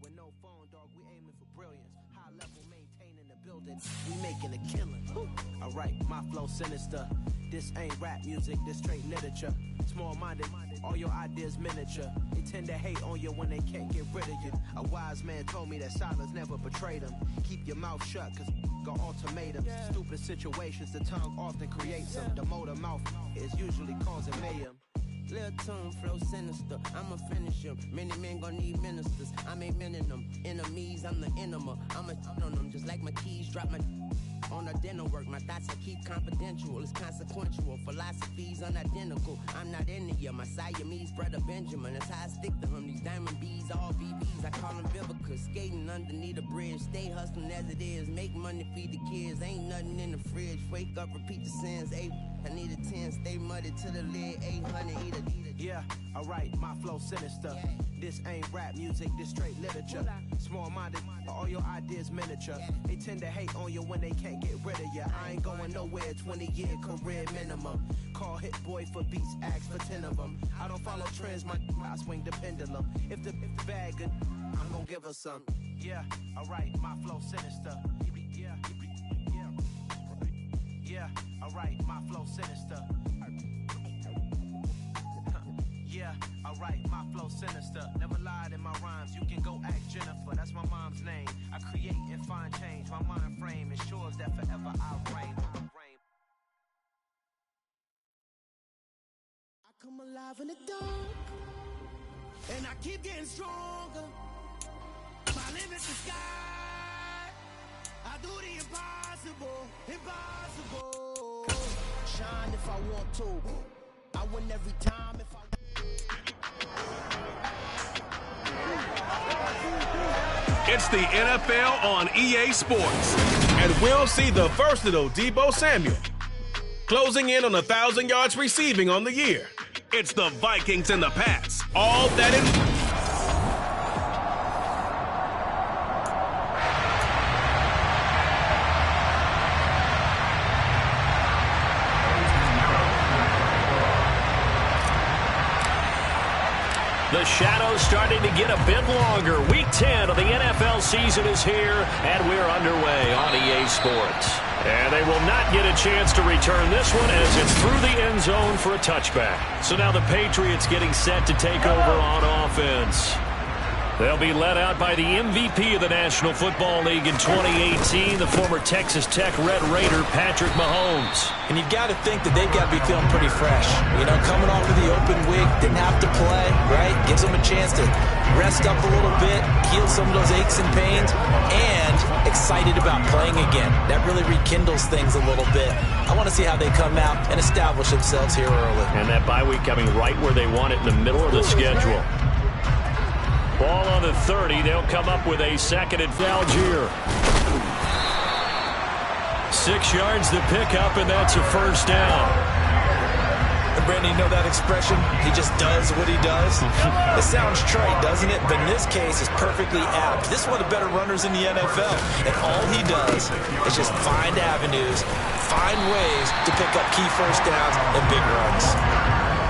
With no phone, dog, we aiming for brilliance. High level maintaining the building, we making a killing. Alright, my flow sinister. This ain't rap music, this straight literature. Small-minded, all your ideas miniature. They tend to hate on you when they can't get rid of you. A wise man told me that silence never betrayed him. Keep your mouth shut, cause got ultimatums. Stupid situations, the tongue often creates them. The motor mouth is usually causing mayhem. Lil' tune, flow sinister, I'ma finish him. Many men gon' need ministers, I'm aiming them. Enemies, I'm the enema, I'ma on them. Just like my keys, drop my on a dental work. My thoughts I keep confidential, it's consequential. Philosophies unidentical, I'm not into you. My Siamese brother Benjamin, that's how I stick to him. These diamond bees, all BBs, I call them Vivica. Skating underneath a bridge, stay hustling as it is. Make money, feed the kids, ain't nothing in the fridge. Wake up, repeat the sins, I need a 10, stay muddy to the lid, 800, eat a. Yeah, alright, my flow sinister. This ain't rap music, this straight literature. Small-minded, all your ideas miniature. They tend to hate on you when they can't get rid of you. I ain't going nowhere, 20-year career minimum. Call Hit Boy for beats, ask for 10 of them. I don't follow trends, I swing the pendulum. If the bag good, I'm gonna give her some. Yeah, alright, my flow sinister. Yeah, alright, my flow sinister. Yeah, alright, my flow sinister. Never lied in my rhymes, you can go ask Jennifer, that's my mom's name. I create and find change, my mind frame ensures that forever I'll reign. I come alive in the dark, and I keep getting stronger. My limit's the sky, I do the impossible, impossible. Shine if I want to, I win every time if I. It's the NFL on EA Sports, and we'll see the versatile Deebo Samuel closing in on 1,000 yards receiving on the year. It's the Vikings and the Pats, all that in. The shadow's starting to get a bit longer. Week 10 of the NFL season is here, and we're underway on EA Sports. And they will not get a chance to return this one as it's through the end zone for a touchback. So now the Patriots getting set to take over on offense. They'll be led out by the MVP of the National Football League in 2018, the former Texas Tech Red Raider, Patrick Mahomes. And you've got to think that they've got to be feeling pretty fresh. You know, coming off of the open week, didn't have to play, right? Gives them a chance to rest up a little bit, heal some of those aches and pains, and excited about playing again. That really rekindles things a little bit. I want to see how they come out and establish themselves here early. And that bye week coming right where they want it in the middle of the schedule. Ball on the 30. They'll come up with a second and Algier. 6 yards to pick up, and that's a first down. And Brandon, you know that expression? He just does what he does. It sounds trite, doesn't it? But in this case, it's perfectly apt. This is one of the better runners in the NFL. And all he does is just find avenues, find ways to pick up key first downs and big runs.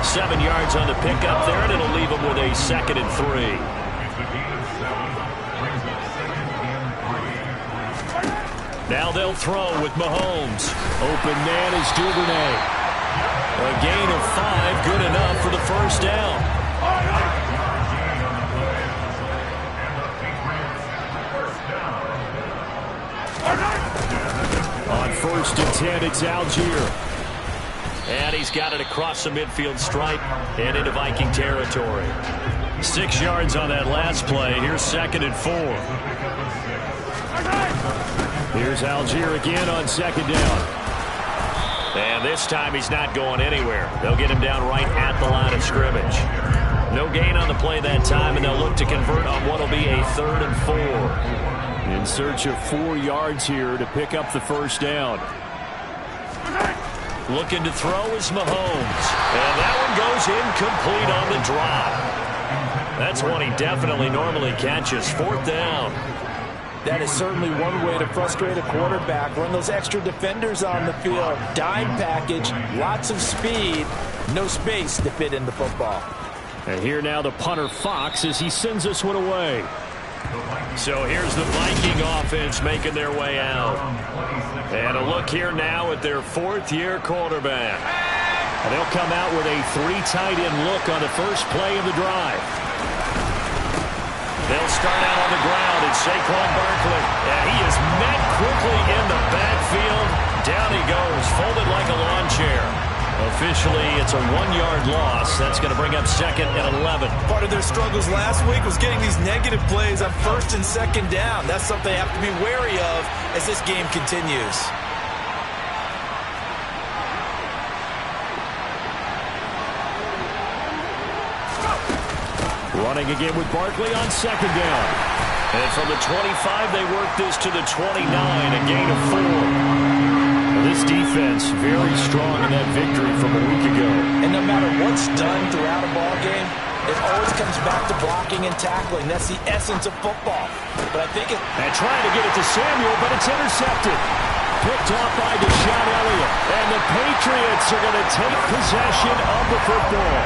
7 yards on the pickup there, and it'll leave him with a second and 3. Now they'll throw with Mahomes. Open man is Duvernay. A gain of 5, good enough for the first down. On 1st and 10, it's Algier. And he's got it across the midfield stripe and into Viking territory. 6 yards on that last play. Here's 2nd and 4. Here's Algier again on 2nd down. And this time he's not going anywhere. They'll get him down right at the line of scrimmage. No gain on the play that time, and they'll look to convert on what will be a 3rd and 4. In search of 4 yards here to pick up the first down. Looking to throw is Mahomes. And that one goes incomplete on the drop. That's one he definitely normally catches. 4th down. That is certainly one way to frustrate a quarterback. Run those extra defenders on the field. Dime package, lots of speed, no space to fit in the football. And here now the punter Fox as he sends this one away. So here's the Viking offense making their way out. And a look here now at their fourth-year quarterback. And they'll come out with a 3 tight end look on the first play of the drive. They'll start out on the ground. It's Saquon Barkley. And he is met quickly in the backfield. Down he goes, folded like a lawn chair. Officially, it's a 1-yard loss. That's going to bring up 2nd and 11. Part of their struggles last week was getting these negative plays on 1st and 2nd down. That's something they have to be wary of as this game continues. Running again with Barkley on 2nd down. And from the 25, they work this to the 29, a gain of 4. This defense very strong in that victory from a week ago. And no matter what's done throughout a ball game, it always comes back to blocking and tackling. That's the essence of football. But I think and trying to get it to Samuel, but it's intercepted. Picked off by Deshaun Elliott. And the Patriots are going to take possession of the football.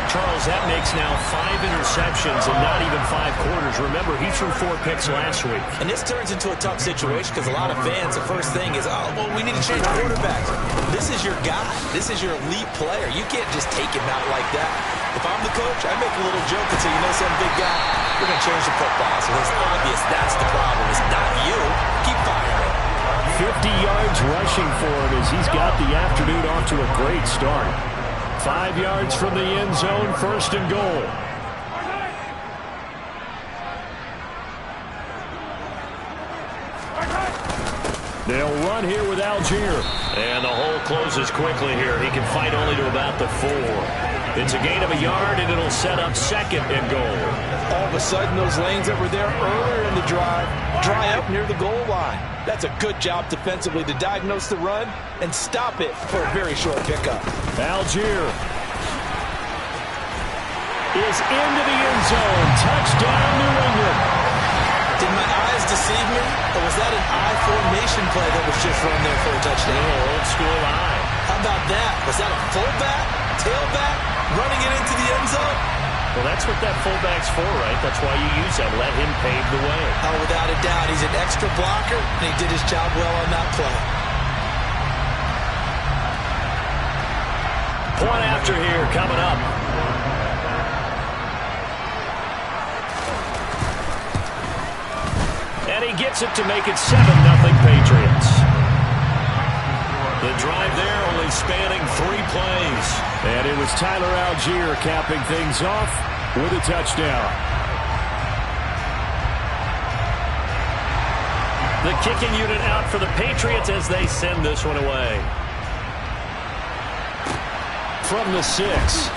Charles, that makes now 5 interceptions and not even 5 quarters. Remember, he threw 4 picks last week. And this turns into a tough situation because a lot of fans, the first thing is, oh, well, we need to change quarterbacks. This is your guy. This is your elite player. You can't just take him out like that. If I'm the coach, I make a little joke and say, you know, some big guy, we're going to change the football. So it's obvious that's the problem. It's not you. Keep firing. 50 yards rushing for him as he's got the afternoon off to a great start. 5 yards from the end zone, 1st and goal. They'll run here with Algier. And the hole closes quickly here. He can fight only to about the 4. It's a gain of a yard, and it'll set up 2nd and goal. All of a sudden, those lanes that were there earlier in the drive dry up near the goal line. That's a good job defensively to diagnose the run and stop it for a very short pickup. Algier is into the end zone. Touchdown, New England. Did my eyes deceive me, or was that an I formation play that was just run there for a touchdown? No, old school I. How about that? Was that a fullback, tailback, running it into the end zone? Well, that's what that fullback's for, right? That's why you use that. Let him pave the way. Oh, without a doubt. He's an extra blocker, and he did his job well on that play. Point after here coming up. And he gets it to make it 7-0 Patriots. The drive there only spanning 3 plays. And it was Tyler Algier capping things off with a touchdown. The kicking unit out for the Patriots as they send this one away. From the 6.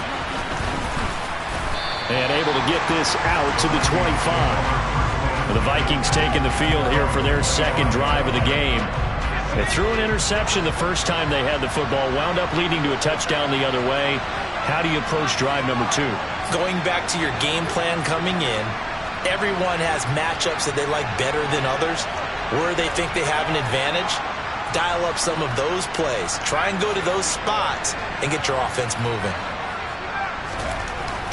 And able to get this out to the 25. The Vikings taking the field here for their 2nd drive of the game. They threw an interception the first time they had the football, wound up leading to a touchdown the other way. How do you approach drive number 2? Going back to your game plan coming in, everyone has matchups that they like better than others. Where they think they have an advantage, dial up some of those plays. Try and go to those spots and get your offense moving.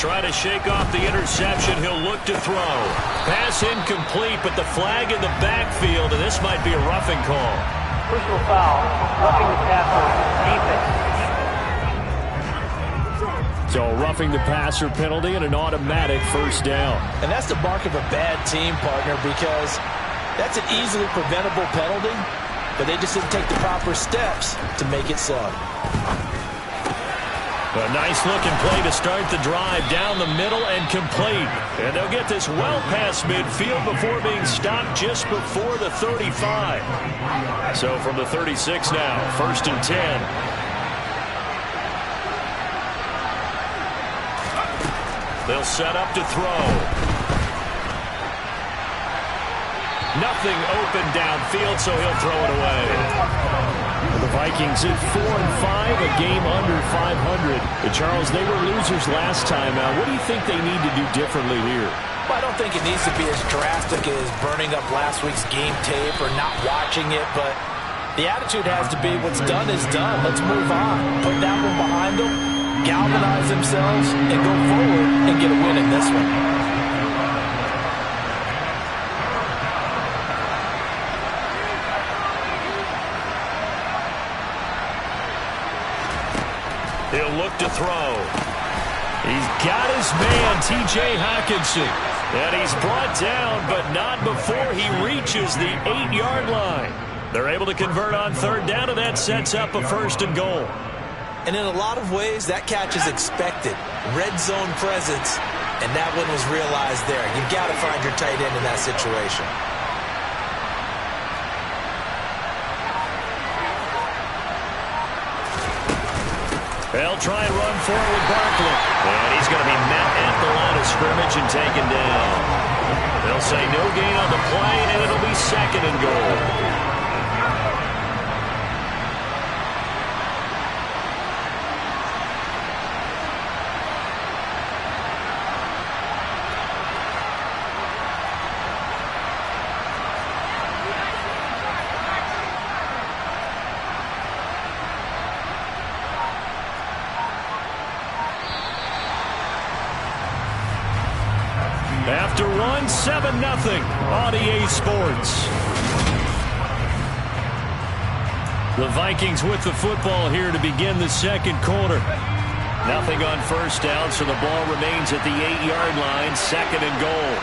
Try to shake off the interception. He'll look to throw. Pass incomplete, but the flag in the backfield, and this might be a roughing call. Personal foul, roughing the passer, defense. So roughing the passer penalty and an automatic 1st down. And that's the mark of a bad team, partner, because that's an easily preventable penalty, but they just didn't take the proper steps to make it so. A nice-looking play to start the drive down the middle and complete. And they'll get this well past midfield before being stopped just before the 35. So from the 36 now, 1st and 10. They'll set up to throw. Nothing open downfield, so he'll throw it away. The Vikings at 4-5, a game under 500. But Charles, they were losers last time out. What do you think they need to do differently here? Well, I don't think it needs to be as drastic as burning up last week's game tape or not watching it, but the attitude has to be what's done is done. Let's move on. Put that one behind them, galvanize themselves, and go forward and get a win in this one. He'll look to throw. He's got his man, T.J. Hockenson. And he's brought down, but not before he reaches the 8-yard line. They're able to convert on third down, and that sets up a 1st and goal. And in a lot of ways, that catch is expected. Red zone presence, and that one was realized there. You've got to find your tight end in that situation. They'll try and run forward with Barkley. And he's going to be met at the line of scrimmage and taken down. They'll say no gain on the play, and it'll be 2nd and goal. After one, 7-0 on EA Sports. The Vikings with the football here to begin the 2nd quarter. Nothing on 1st down, so the ball remains at the 8-yard line, 2nd and goal.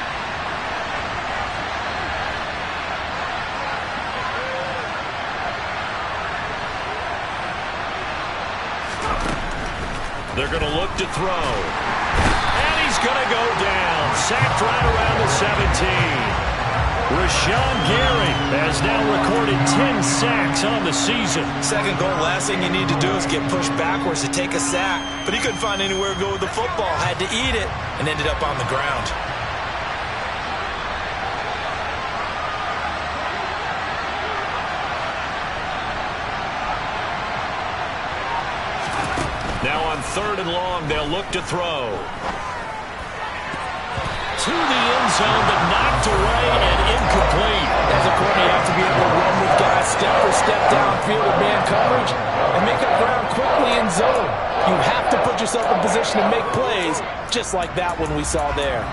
They're going to look to throw. He's going to go down. Sacked right around the 17. Rashawn Gary has now recorded 10 sacks on the season. 2nd goal, last thing you need to do is get pushed backwards to take a sack. But he couldn't find anywhere to go with the football. Had to eat it and ended up on the ground. Now on 3rd and long, they'll look to throw. To the end zone, but knocked away and incomplete. As a corner, you have to be able to run with guys step for step downfield with man coverage and make up ground quickly in zone. You have to put yourself in position to make plays, just like that one we saw there.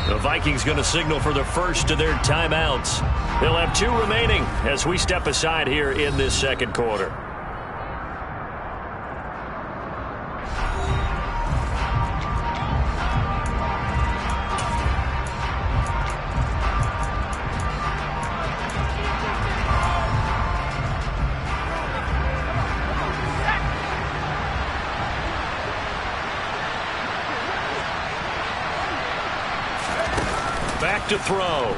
The Vikings going to signal for the first of their timeouts. They'll have 2 remaining as we step aside here in this 2nd quarter. Back to throw.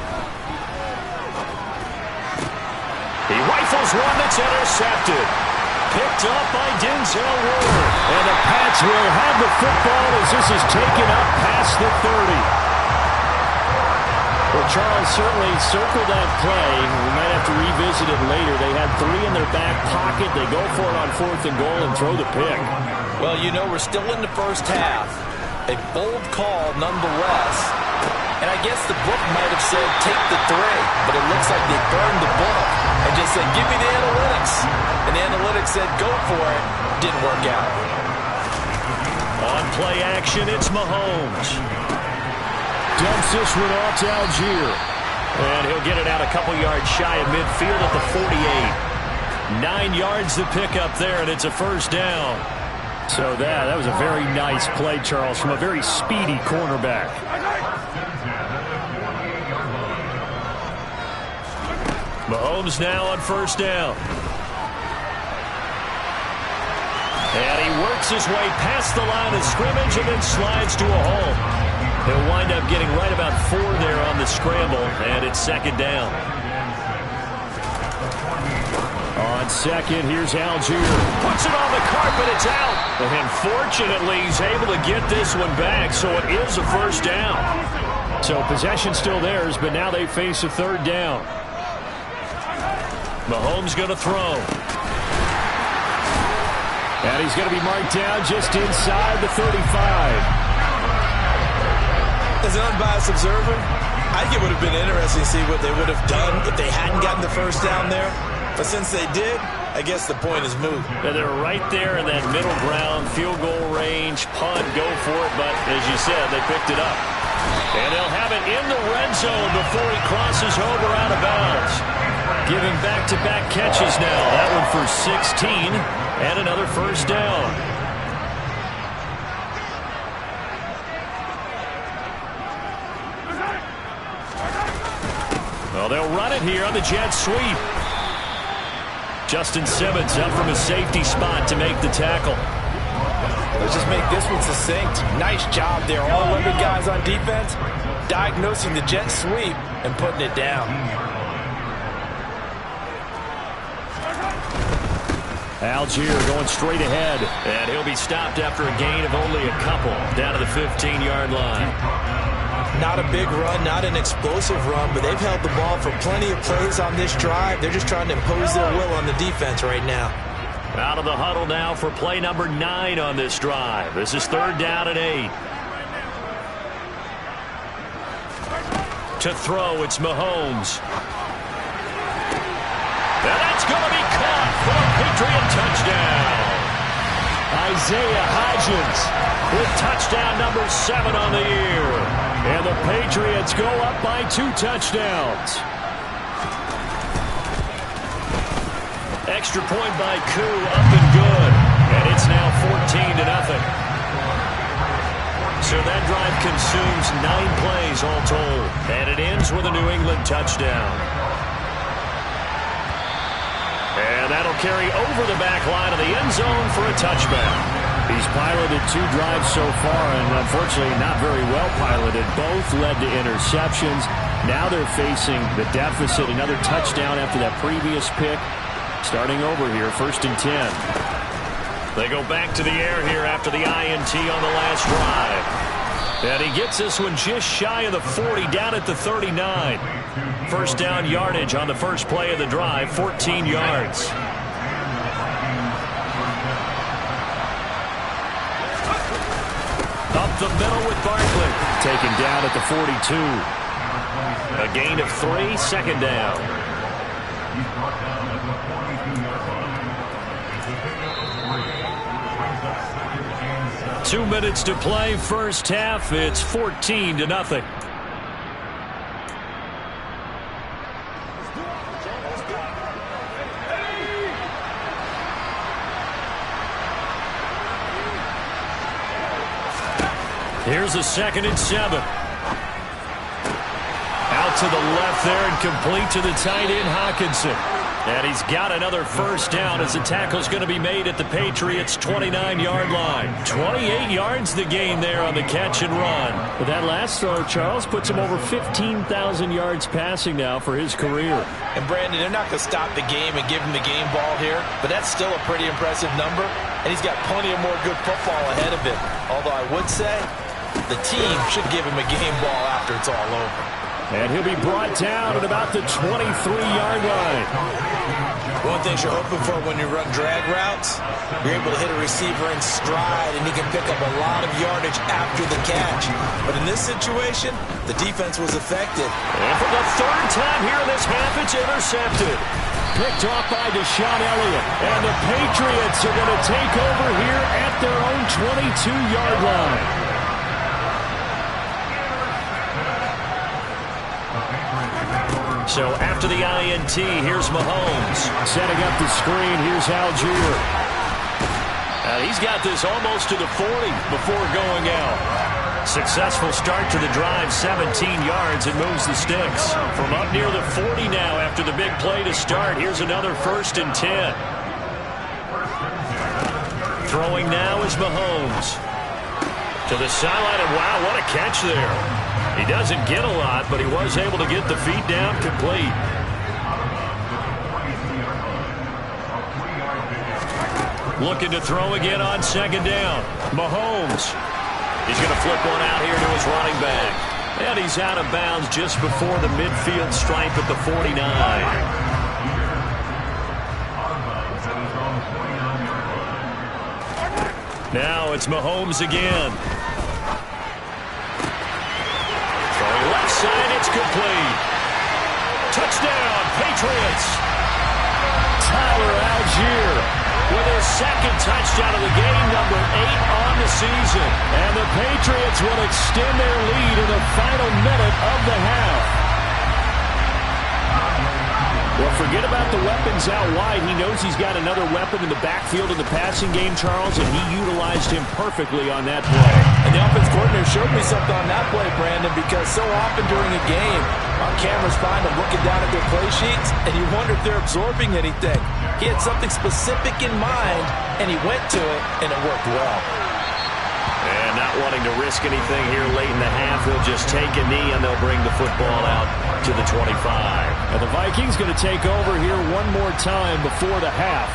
He rifles one that's intercepted. Picked up by Denzel Ward. And the Pats will have the football as this is taken up past the 30. Well, Charles certainly circled that play. We might have to revisit it later. They had 3 in their back pocket. They go for it on 4th and goal and throw the pick. Well, you know, we're still in the first half. A bold call nonetheless. And I guess the book might have said take the 3, but it looks like they burned the book and just said give me the analytics. And the analytics said go for it. Didn't work out. On play action, it's Mahomes. Dumps this one off to Algier. And he'll get it out a couple yards shy of midfield at the 48. 9 yards to pick up there, and it's a 1st down. So that was a very nice play, Charles, from a very speedy cornerback. Mahomes now on 1st down. And he works his way past the line of scrimmage and then slides to a hole. He'll wind up getting right about 4 there on the scramble, and it's 2nd down. On 2nd, here's Algier. Puts it on the carpet, it's out. And fortunately, he's able to get this one back, so it is a 1st down. So possession still theirs, but now they face a 3rd down. Mahomes going to throw. And he's going to be marked down just inside the 35. As an unbiased observer, I think it would have been interesting to see what they would have done if they hadn't gotten the 1st down there. But since they did, I guess the point is moot. And they're right there in that middle ground, field goal range, punt, go for it. But as you said, they picked it up. And they'll have it in the red zone before he crosses over out of bounds. Giving back-to-back catches now. That one for 16 and another first down. Well, they'll run it here on the jet sweep. Justin Simmons up from a safety spot to make the tackle. Let's just make this one succinct. Nice job there. All 11 guys on defense diagnosing the jet sweep and putting it down. Algier going straight ahead. And he'll be stopped after a gain of only a couple down to the 15-yard line. Not a big run, not an explosive run, but they've held the ball for plenty of plays on this drive. They're just trying to impose their will on the defense right now. Out of the huddle now for play number 9 on this drive. This is 3rd down and 8. To throw, it's Mahomes. And that's going to be caught for a Patriot touchdown. Isaiah Hodgins with touchdown number 7 on the year. And the Patriots go up by 2 touchdowns. Extra point by Koo, up and good. And it's now 14-0. So that drive consumes 9 plays all told. And it ends with a New England touchdown. And that'll carry over the back line of the end zone for a touchback. He's piloted 2 drives so far, and unfortunately not very well piloted. Both led to interceptions. Now they're facing the deficit. Another touchdown after that previous pick. Starting over here, 1st and 10. They go back to the air here after the INT on the last drive. And he gets this one just shy of the 40, down at the 39. First down yardage on the first play of the drive, 14 yards. Up the middle with Barkley. Taken down at the 42. A gain of 3, 2nd down. 2 minutes to play, first half. It's 14-0. Here's a 2nd and 7. Out to the left there and complete to the tight end, Hawkinson. And he's got another first down as the tackle's going to be made at the Patriots' 29-yard line. 28 yards the gain there on the catch and run. But that last throw, Charles, puts him over 15,000 yards passing now for his career. And Brandon, they're not going to stop the game and give him the game ball here, but that's still a pretty impressive number, and he's got plenty of more good football ahead of him. Although I would say the team should give him a game ball after it's all over. And he'll be brought down at about the 23-yard line. One thing you're hoping for when you run drag routes, you're able to hit a receiver in stride, and he can pick up a lot of yardage after the catch. But in this situation, the defense was effective. And for the 3rd time here in this half, it's intercepted. Picked off by Deshaun Elliott. And the Patriots are going to take over here at their own 22-yard line. So after the INT, here's Mahomes. Setting up the screen, here's Algier. He's got this almost to the 40 before going out. Successful start to the drive, 17 yards, and moves the sticks. From up near the 40 now after the big play to start, here's another 1st and 10. Throwing now is Mahomes. To the sideline, and wow, what a catch there. He doesn't get a lot, but he was able to get the feet down complete. Looking to throw again on 2nd down. Mahomes. He's going to flip one out here to his running back. And he's out of bounds just before the midfield stripe at the 49. Now it's Mahomes again. Left side, it's complete. Touchdown, Patriots. Tyler Algier with his second touchdown of the game, number 8 on the season. And the Patriots will extend their lead in the final minute of the half. Well, forget about the weapons out wide. He knows he's got another weapon in the backfield in the passing game, Charles, and he utilized him perfectly on that play. And the offense coordinator showed me something on that play, Brandon, because so often during a game, our cameras find them looking down at their play sheets, and you wonder if they're absorbing anything. He had something specific in mind, and he went to it, and it worked well. And not wanting to risk anything here late in the half, he'll just take a knee, and they'll bring the football out to the 25. And the Vikings going to take over here one more time before the half.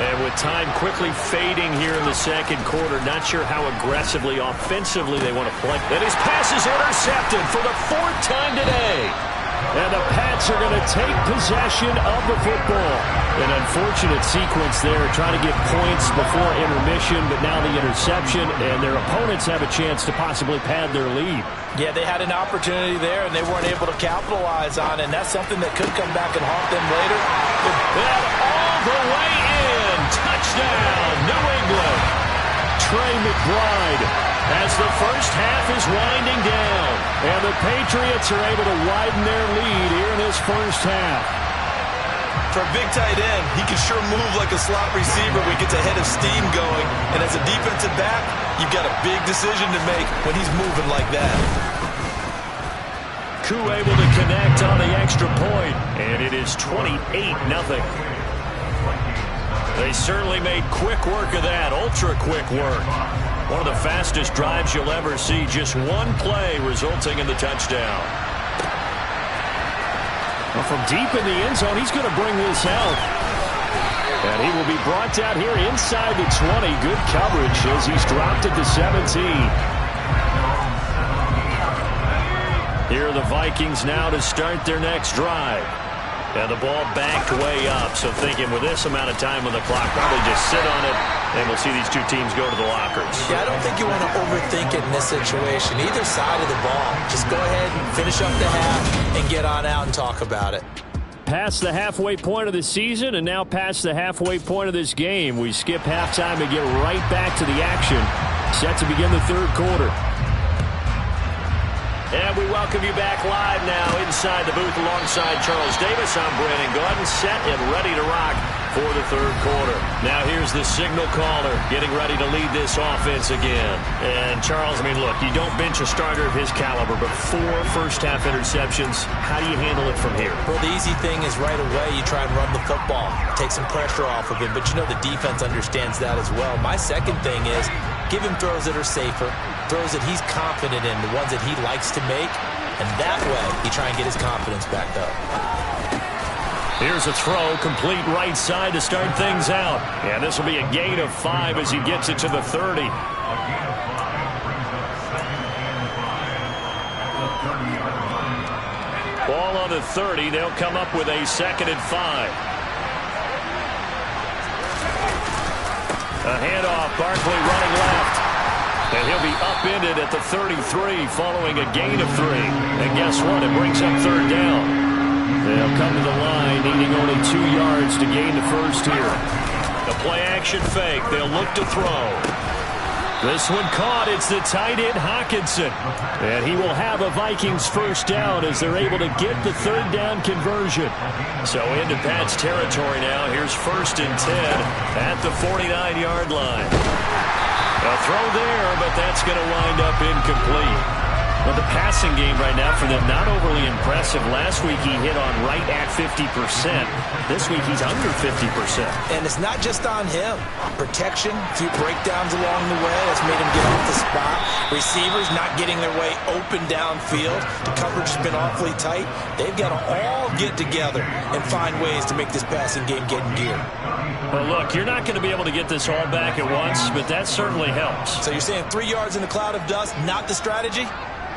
And with time quickly fading here in the second quarter, not sure how aggressively, offensively they want to play. And his pass is intercepted for the 4th time today. And the Pats are going to take possession of the football. An unfortunate sequence there, trying to get points before intermission, but now the interception, and their opponents have a chance to possibly pad their lead. Yeah, they had an opportunity there, and they weren't able to capitalize on it, and that's something that could come back and haunt them later. And all the way in. Touchdown, New England. Trey McBride as the first half is winding down. And the Patriots are able to widen their lead here in this first half. For a big tight end, he can sure move like a slot receiver when he gets a head of steam going. And as a defensive back, you've got a big decision to make when he's moving like that. Koo able to connect on the extra point, and it is 28-0. They certainly made quick work of that, ultra-quick work. One of the fastest drives you'll ever see, just one play resulting in the touchdown. Well, from deep in the end zone, he's going to bring this out. And he will be brought down here inside the 20. Good coverage as he's dropped at the 17. Here are the Vikings now to start their next drive. And the ball backed way up, so thinking with this amount of time on the clock, probably just sit on it, and we'll see these two teams go to the lockers. Yeah, I don't think you want to overthink it in this situation. Either side of the ball. Just go ahead and finish up the half and get on out and talk about it. Past the halfway point of the season, and now past the halfway point of this game. We skip halftime and get right back to the action. Set to begin the third quarter. And we welcome you back live now inside the booth alongside Charles Davis. I'm Brandon Gordon, set and ready to rock for the third quarter. Now here's the signal caller getting ready to lead this offense again. And Charles, I mean, look, you don't bench a starter of his caliber, but 4 first-half interceptions. How do you handle it from here? Well, the easy thing is right away you try and run the football, take some pressure off of him, but you know the defense understands that as well. My second thing is give him throws that are safer, throws that he's confident in, the ones that he likes to make, and that way you try and get his confidence back up. Here's a throw, complete right side to start things out. And this will be a gain of 5 as he gets it to the 30. Ball on the 30. They'll come up with a 2nd and 5. A handoff, Barkley running left. And he'll be upended at the 33 following a gain of 3. And guess what? It brings up 3rd down. They'll come to the line, needing only 2 yards to gain the first here. The play-action fake. They'll look to throw. This one caught. It's the tight end, Hockenson. And he will have a Vikings first down as they're able to get the 3rd down conversion. So into Pat's territory now. Here's 1st and 10 at the 49-yard line. A throw there, but that's going to wind up incomplete. Well, the passing game right now for them, not overly impressive. Last week he hit on right at 50%. This week he's under 50%. And it's not just on him. Protection, a few breakdowns along the way. That's made him get off the spot. Receivers not getting their way open downfield. The coverage has been awfully tight. They've got to all get together and find ways to make this passing game get in gear. Well, look, you're not going to be able to get this all back at once, but that certainly helps. So you're saying 3 yards in a cloud of dust, not the strategy?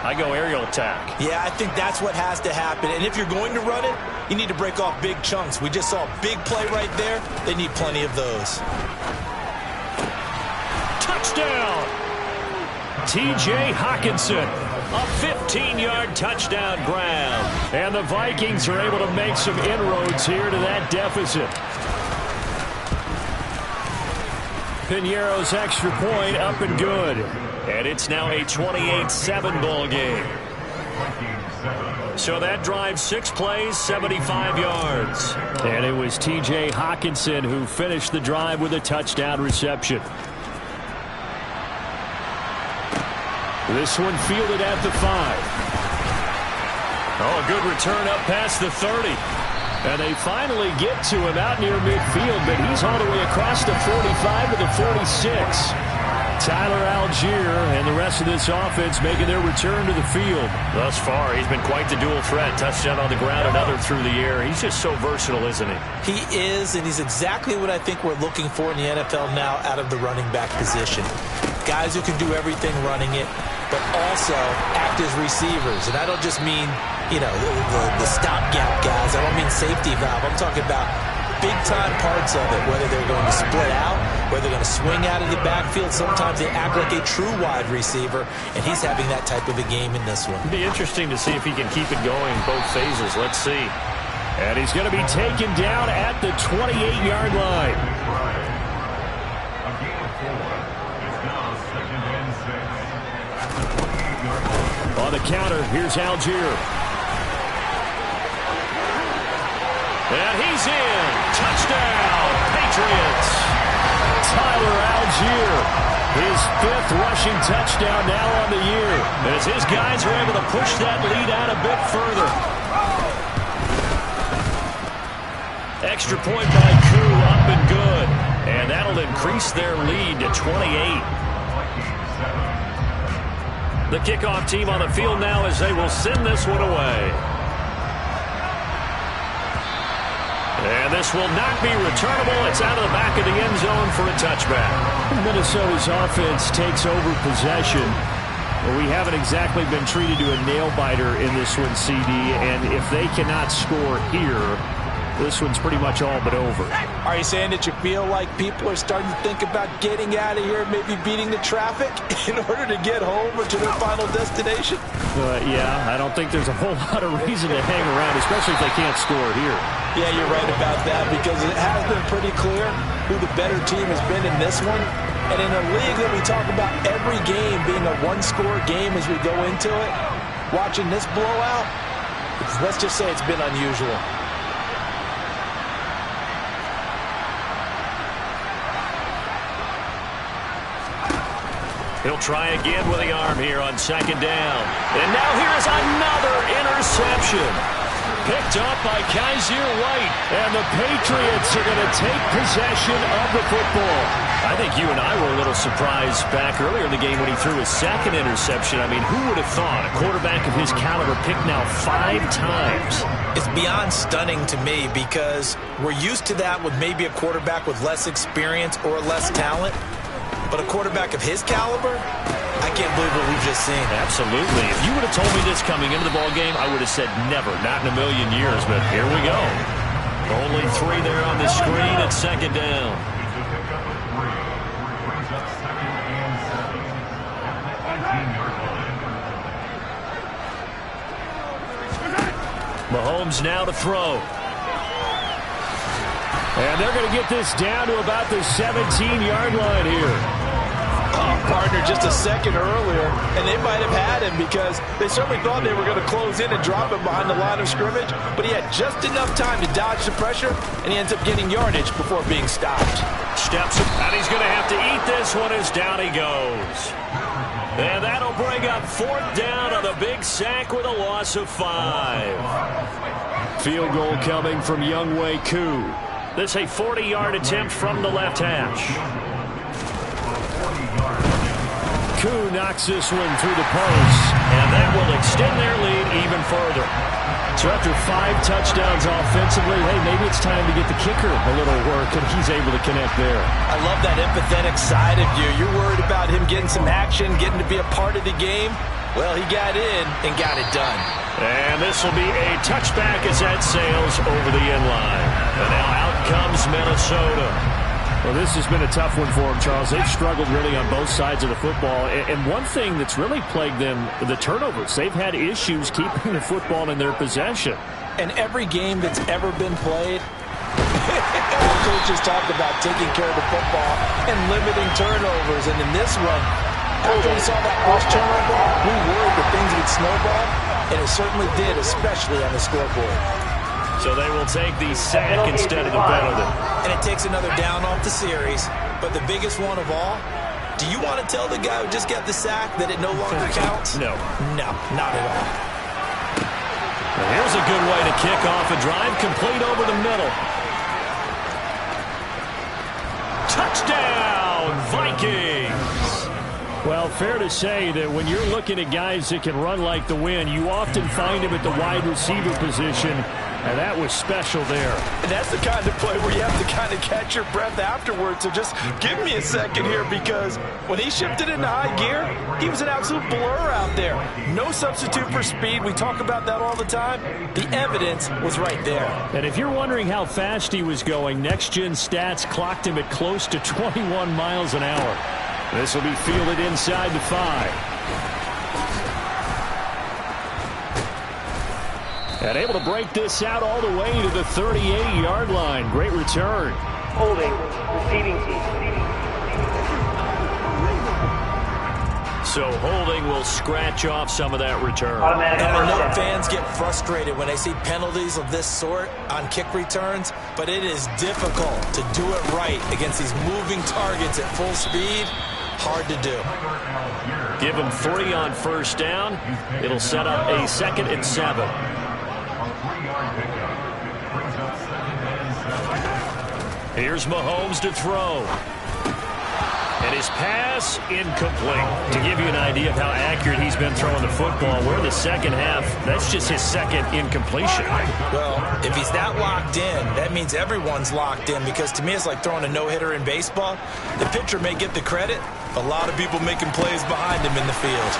I go aerial attack. Yeah, I think that's what has to happen. And if you're going to run it, you need to break off big chunks. We just saw a big play right there. They need plenty of those. Touchdown! T.J. Hockenson. A 15-yard touchdown grab. And the Vikings are able to make some inroads here to that deficit. Piñeiro's extra point up and good. And it's now a 28-7 ball game. So that drive, 6 plays, 75 yards. And it was T.J. Hockenson who finished the drive with a touchdown reception. This one fielded at the 5. Oh, a good return up past the 30. And they finally get to him out near midfield, but he's all the way across the 45 to the 46. Tyler Algier and the rest of this offense making their return to the field. Thus far, he's been quite the dual threat. Touchdown on the ground, another through the air. He's just so versatile, isn't he? He is, and he's exactly what I think we're looking for in the NFL now out of the running back position. Guys who can do everything running it, but also act as receivers. And I don't just mean, you know, the stopgap guys. I don't mean safety valve. I'm talking about big-time parts of it, whether they're going to split out, whether they're going to swing out of the backfield. Sometimes they act like a true wide receiver, and he's having that type of a game in this one. It'd be interesting to see if he can keep it going both phases. Let's see. And he's going to be taken down at the 28-yard line. On the counter, here's Algier. And he's in. Touchdown, Patriots. Tyler Algier, his 5th rushing touchdown now on the year, as his guys are able to push that lead out a bit further. Extra point by Koo, up and good. And that'll increase their lead to 28. The kickoff team on the field now as they will send this one away. And this will not be returnable. It's out of the back of the end zone for a touchback. Minnesota's offense takes over possession. Well, we haven't exactly been treated to a nail-biter in this one, CD. And if they cannot score here, this one's pretty much all but over. Are you saying that you feel like people are starting to think about getting out of here, maybe beating the traffic in order to get home or to their final destination? Yeah, I don't think there's a whole lot of reason to hang around, especially if they can't score here. Yeah, you're right about that, because it has been pretty clear who the better team has been in this one. And in a league that we talk about every game being a one-score game as we go into it, watching this blowout, let's just say it's been unusual. He'll try again with the arm here on 2nd down. And now here's another interception. Picked up by Kaiser White. And the Patriots are going to take possession of the football. I think you and I were a little surprised back earlier in the game when he threw his 2nd interception. I mean, who would have thought a quarterback of his caliber picked now 5 times? It's beyond stunning to me, because we're used to that with maybe a quarterback with less experience or less talent. But a quarterback of his caliber, I can't believe what we've just seen. Absolutely. If you would have told me this coming into the ballgame, I would have said never, not in a million years. But here we go. Only 3 there on the screen at 2nd down. Mahomes now to throw. And they're going to get this down to about the 17-yard line here. Partner just a second earlier, and they might have had him, because they certainly thought they were going to close in and drop him behind the line of scrimmage, but he had just enough time to dodge the pressure, and he ends up getting yardage before being stopped. Steps up, and he's going to have to eat this one as down he goes. And that'll bring up 4th down on the big sack with a loss of 5. Field goal coming from Younghoe Koo. This a 40-yard attempt from the left hash. Koo knocks this one through the post, and that will extend their lead even further. So after 5 touchdowns offensively, hey, maybe it's time to get the kicker a little work, and he's able to connect there. I love that empathetic side of you. You're worried about him getting some action, getting to be a part of the game. Well, he got in and got it done. And this will be a touchback as that sails over the end line. And now out comes Minnesota. Well, this has been a tough one for them, Charles. They've struggled really on both sides of the football. And one thing that's really plagued them, the turnovers. They've had issues keeping the football in their possession. And every game that's ever been played, coaches talk about taking care of the football and limiting turnovers. And in this one, after we saw that first turnover, we worried that things would snowball, and it certainly did, especially on the scoreboard. So they will take the sack instead of the penalty. And it takes another down off the series. But the biggest one of all, do you want to tell the guy who just got the sack that it no longer counts? No. No, not at all. Well, here's a good way to kick off a drive, complete over the middle. Touchdown, Vikings! Well, fair to say that when you're looking at guys that can run like the wind, you often find them at the wide receiver position, and that was special there. And that's the kind of play where you have to kind of catch your breath afterwards. So just give me a second here, because when he shifted into high gear, he was an absolute blur out there. No substitute for speed. We talk about that all the time. The evidence was right there. And if you're wondering how fast he was going, next-gen stats clocked him at close to 21 miles an hour. This will be fielded inside the 5. And able to break this out all the way to the 38-yard line. Great return. Holding, receiving team. So holding will scratch off some of that return. Automatic And I know first down. fans get frustrated when they see penalties of this sort on kick returns, but it is difficult to do it right against these moving targets at full speed. Hard to do. Give him 3 on first down. It'll set up a 2nd and 7. Here's Mahomes to throw. And his pass incomplete. To give you an idea of how accurate he's been throwing the football, we're in the second half. That's just his 2nd incompletion. Well, if he's that locked in, that means everyone's locked in, because to me it's like throwing a no-hitter in baseball. The pitcher may get the credit, a lot of people making plays behind him in the field.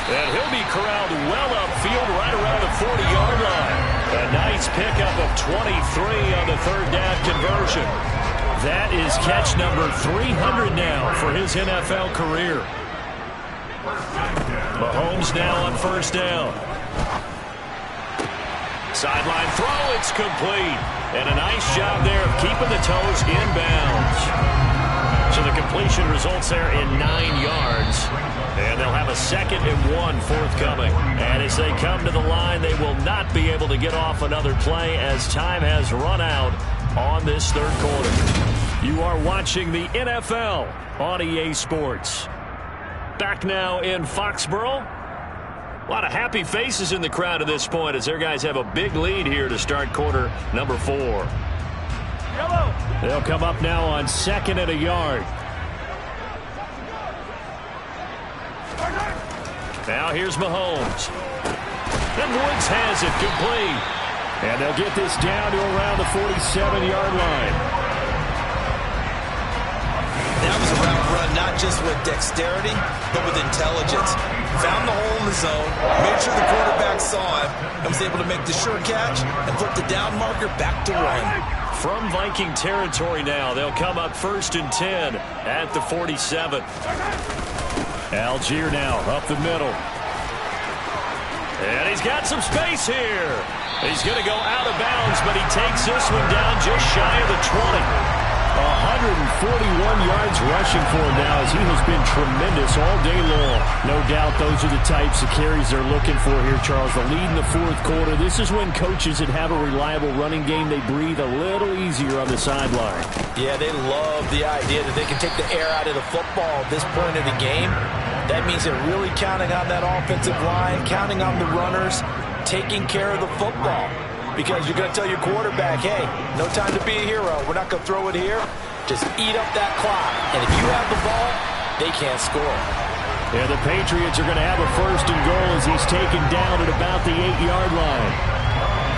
And he'll be corralled well upfield right around the 40-yard line. A nice pickup of 23 on the 3rd down conversion. That is catch number 300 now for his NFL career. Mahomes now on first down. Sideline throw, it's complete. And a nice job there of keeping the toes inbounds. So the completion results there in 9 yards. And they'll have a 2nd and 1 forthcoming. And as they come to the line, they will not be able to get off another play as time has run out on this 3rd quarter. You are watching the NFL on EA Sports. Back now in Foxborough. A lot of happy faces in the crowd at this point as their guys have a big lead here to start quarter number 4. They'll come up now on 2nd and a yard. Now here's Mahomes. And Woods has it complete. And they'll get this down to around the 47-yard line. That was a route run, not just with dexterity, but with intelligence. Found the hole in the zone, made sure the quarterback saw him, and was able to make the sure catch and flip the down marker back to 1. From Viking territory now, they'll come up 1st and 10 at the 47. Algier now up the middle. And he's got some space here. He's going to go out of bounds, but he takes this one down just shy of the 20. 141 yards rushing for him now, as he has been tremendous all day long. No doubt those are the types of carries they're looking for here, Charles. The lead in the 4th quarter. This is when coaches that have a reliable running game, they breathe a little easier on the sideline. Yeah, they love the idea that they can take the air out of the football at this point of the game. That means they're really counting on that offensive line, counting on the runners, taking care of the football. Because you're going to tell your quarterback, hey, no time to be a hero. We're not going to throw it here. Just eat up that clock. And if you have the ball, they can't score. Yeah, the Patriots are going to have a 1st and goal as he's taken down at about the 8-yard line.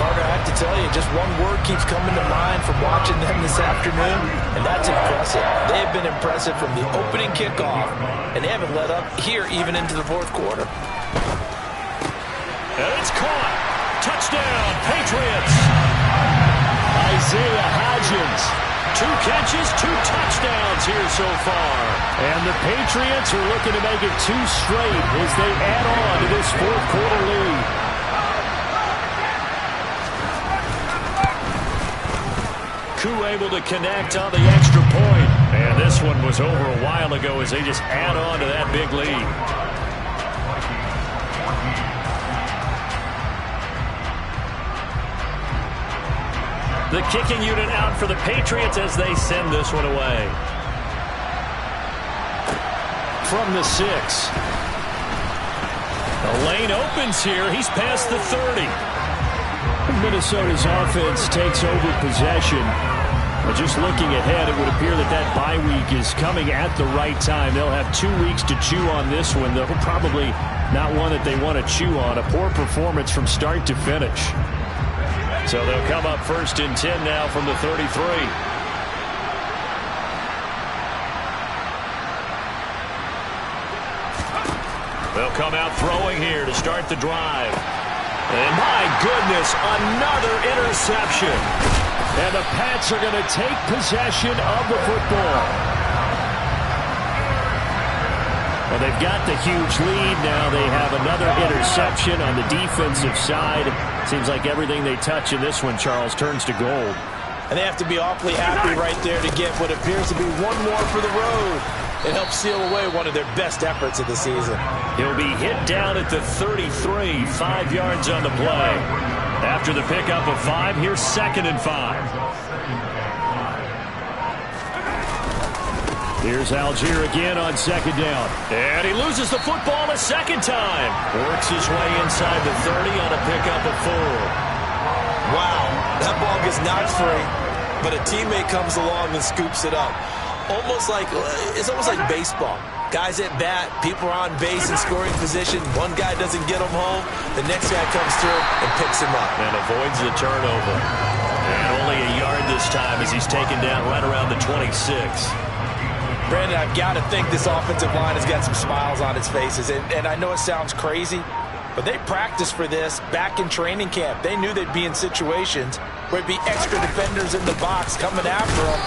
Carter, I have to tell you, just one word keeps coming to mind from watching them this afternoon, and that's impressive. They have been impressive from the opening kickoff, and they haven't let up here even into the 4th quarter. And it's caught. Touchdown, Patriots. Isaiah Hodgins 2 catches, 2 touchdowns here so far. And the Patriots are looking to make it 2 straight as they add on to this fourth quarter lead. Koo able to connect on the extra point. And this one was over a while ago as they just add on to that big lead. The kicking unit out for the Patriots as they send this one away. From the 6. The lane opens here. He's past the 30. Minnesota's offense takes over possession. But just looking ahead, it would appear that that bye week is coming at the right time. They'll have 2 weeks to chew on this one. They'll probably not one that they want to chew on. A poor performance from start to finish. So they'll come up 1st and 10 now from the 33. They'll come out throwing here to start the drive. And my goodness, another interception. And the Pats are going to take possession of the football. Well, they've got the huge lead. Now they have another interception on the defensive side. Seems like everything they touch in this one, Charles, turns to gold. And they have to be awfully happy right there to get what appears to be one more for the road. It helps seal away one of their best efforts of the season. He'll be hit down at the 33, 5 yards on the play. After the pickup of 5, here's 2nd and 5. Here's Algier again on 2nd down. And he loses the football a second time. Works his way inside the 30 on a pickup of 4. Wow, that ball gets knocked free, but a teammate comes along and scoops it up. It's almost like baseball. Guys at bat, people are on base in scoring position. One guy doesn't get him home. The next guy comes through and picks him up. And avoids the turnover. And only a yard this time as he's taken down right around the 26. Brandon, I've got to think this offensive line has got some smiles on its faces. And I know it sounds crazy, but they practiced for this back in training camp. They knew they'd be in situations where it'd be extra defenders in the box coming after them,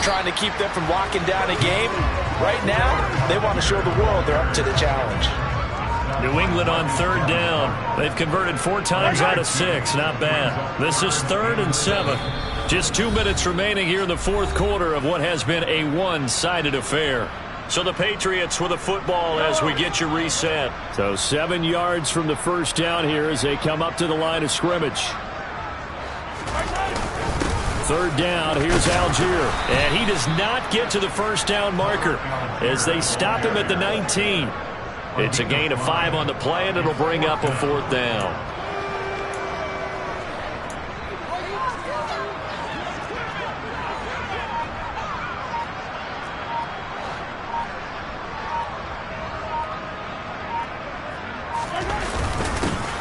trying to keep them from locking down a game. Right now, they want to show the world they're up to the challenge. New England on 3rd down. They've converted 4 times out of 6. Not bad. This is 3rd and 7. Just 2 minutes remaining here in the 4th quarter of what has been a one-sided affair. So the Patriots with the football as we get you reset. So 7 yards from the first down here as they come up to the line of scrimmage. 3rd down, here's Algier. And he does not get to the first down marker as they stop him at the 19. It's a gain of 5 on the play, and it'll bring up a 4th down.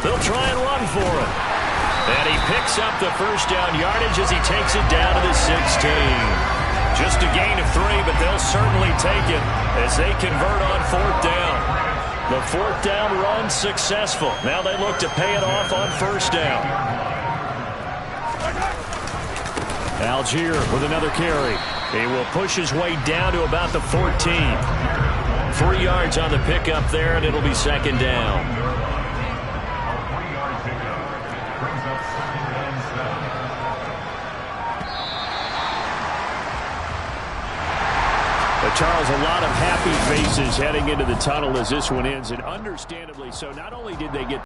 They'll try and run for it. And he picks up the first down yardage as he takes it down to the 16. Just a gain of 3, but they'll certainly take it as they convert on 4th down. The 4th down run successful. Now they look to pay it off on 1st down. Algier with another carry. He will push his way down to about the 14. 3 yards on the pickup there, and it'll be 2nd down. Charles, a lot of happy faces heading into the tunnel as this one ends, and understandably so. Not only did they get